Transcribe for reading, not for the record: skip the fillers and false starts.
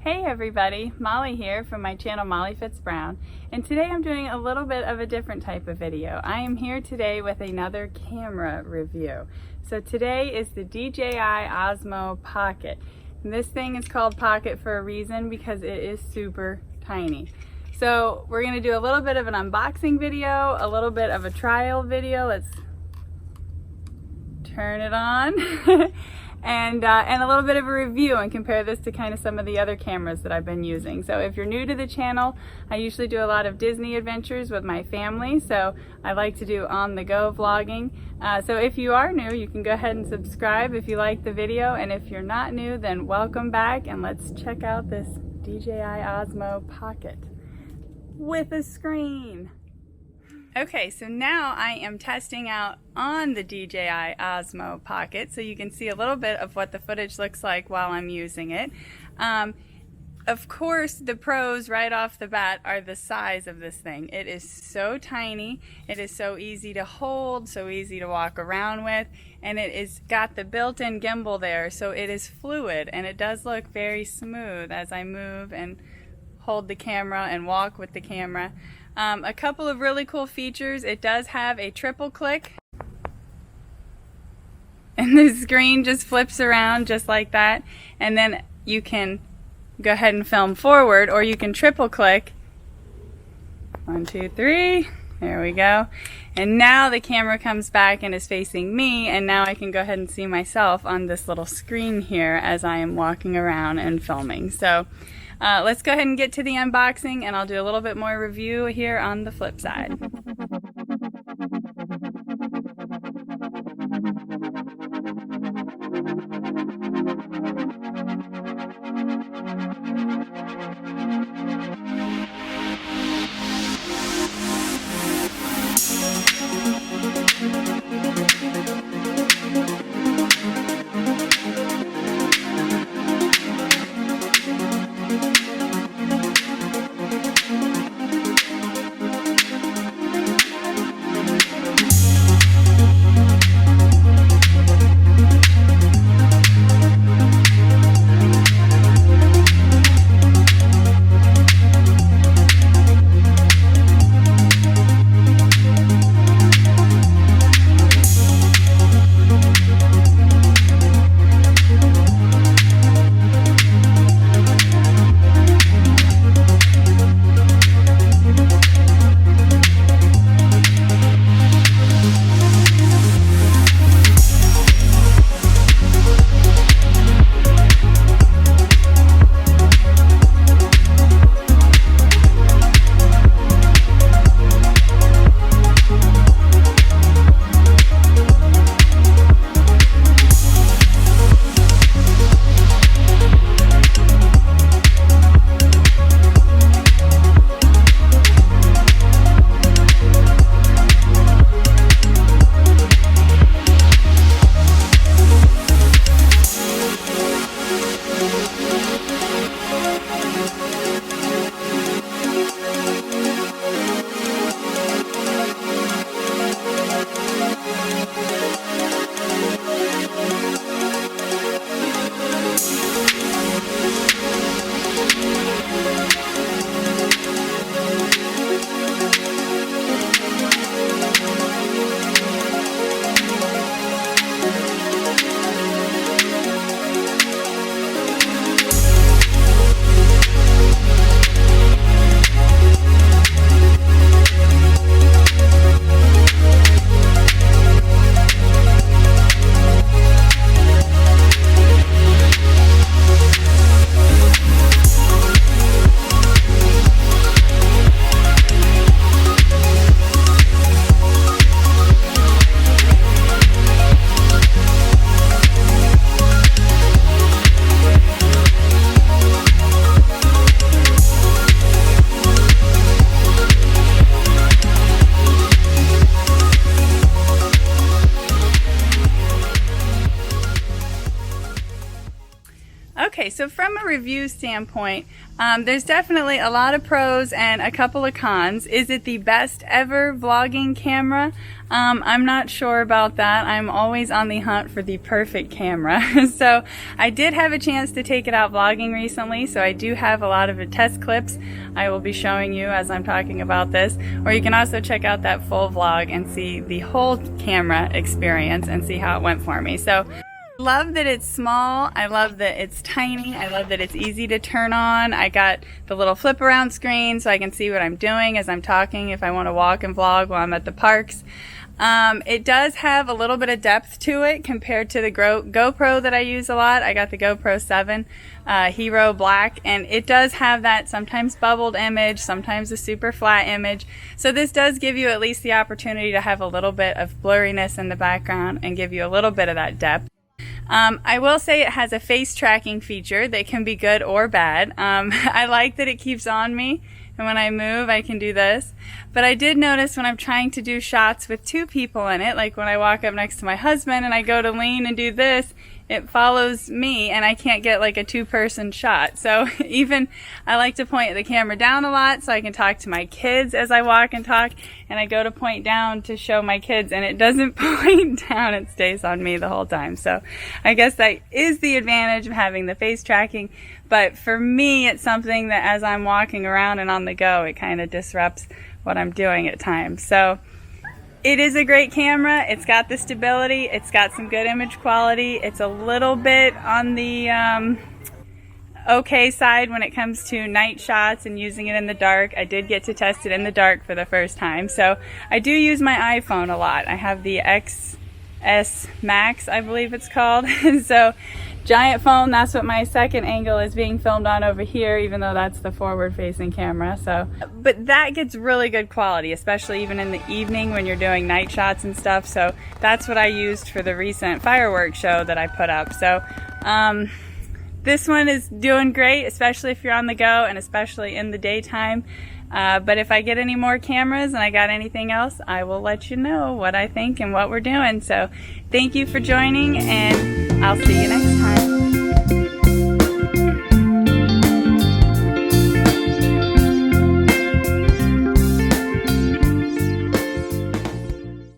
Hey everybody, Molly here from my channel Molly Fits Brown, and today I'm doing a little bit of a different type of video. I am here today with another camera review. So today is the DJI OSMO Pocket. And this thing is called Pocket for a reason because it is super tiny. So we're going to do a little bit of an unboxing video, a little bit of a trial video. Let's turn it on. And a little bit of a review and compare this to kind of some of the other cameras that I've been using. So if you're new to the channel, I usually do a lot of Disney adventures with my family, so I like to do on-the-go vlogging. So if you are new, you can go ahead and subscribe if you like the video, and if you're not new, then welcome back, and let's check out this DJI OSMO Pocket with a screen. Okay, so now I am testing out on the DJI OSMO Pocket, so you can see a little bit of what the footage looks like while I'm using it. Of course, the pros right off the bat are the size of this thing. It is so tiny, it is so easy to hold, so easy to walk around with, and it is got the built-in gimbal there, so it is fluid, and it does look very smooth as I move and hold the camera and walk with the camera. A couple of really cool features. It does have a triple click, and the screen just flips around just like that, and then you can go ahead and film forward, or you can triple click. 1, 2, 3, there we go, and now the camera comes back and is facing me, and now I can go ahead and see myself on this little screen here as I am walking around and filming. So let's go ahead and get to the unboxing, and I'll do a little bit more review here on the flip side. so from a review standpoint, there's definitely a lot of pros and a couple of cons. Is it the best ever vlogging camera? I'm not sure about that. I'm always on the hunt for the perfect camera. So I did have a chance to take it out vlogging recently, so I do have a lot of test clips I will be showing you as I'm talking about this. Or you can also check out that full vlog and see the whole camera experience and see how it went for me. So I love that it's small. I love that it's tiny. I love that it's easy to turn on. I got the little flip around screen so I can see what I'm doing as I'm talking if I want to walk and vlog while I'm at the parks. It does have a little bit of depth to it compared to the GoPro that I use a lot. I got the GoPro 7 Hero Black, and it does have that sometimes bubbled image, sometimes a super flat image. So this does give you at least the opportunity to have a little bit of blurriness in the background and give you a little bit of that depth. I will say it has a face tracking feature that can be good or bad. I like that it keeps on me, and when I move I can do this. But I did notice when I'm trying to do shots with two people in it, like when I walk up next to my husband and I go to lean and do this, it follows me and I can't get like a two-person shot. So even I like to point the camera down a lot so I can talk to my kids as I walk and talk, and I go to point down to show my kids and it doesn't point down, it stays on me the whole time. So I guess that is the advantage of having the face tracking, but for me it's something that as I'm walking around and on the go, it kind of disrupts what I'm doing at times. So it is a great camera. It's got the stability. It's got some good image quality. It's a little bit on the okay side when it comes to night shots and using it in the dark. I did get to test it in the dark for the first time. So I do use my iPhone a lot. I have the XS Max, I believe it's called. So giant phone, that's what my second angle is being filmed on over here, even though that's the forward facing camera. So but that gets really good quality, especially even in the evening when you're doing night shots and stuff. So that's what I used for the recent fireworks show that I put up. So this one is doing great, especially if you're on the go and especially in the daytime. But if I get any more cameras and I got anything else, I will let you know what I think and what we're doing. So thank you for joining, and I'll see you next time.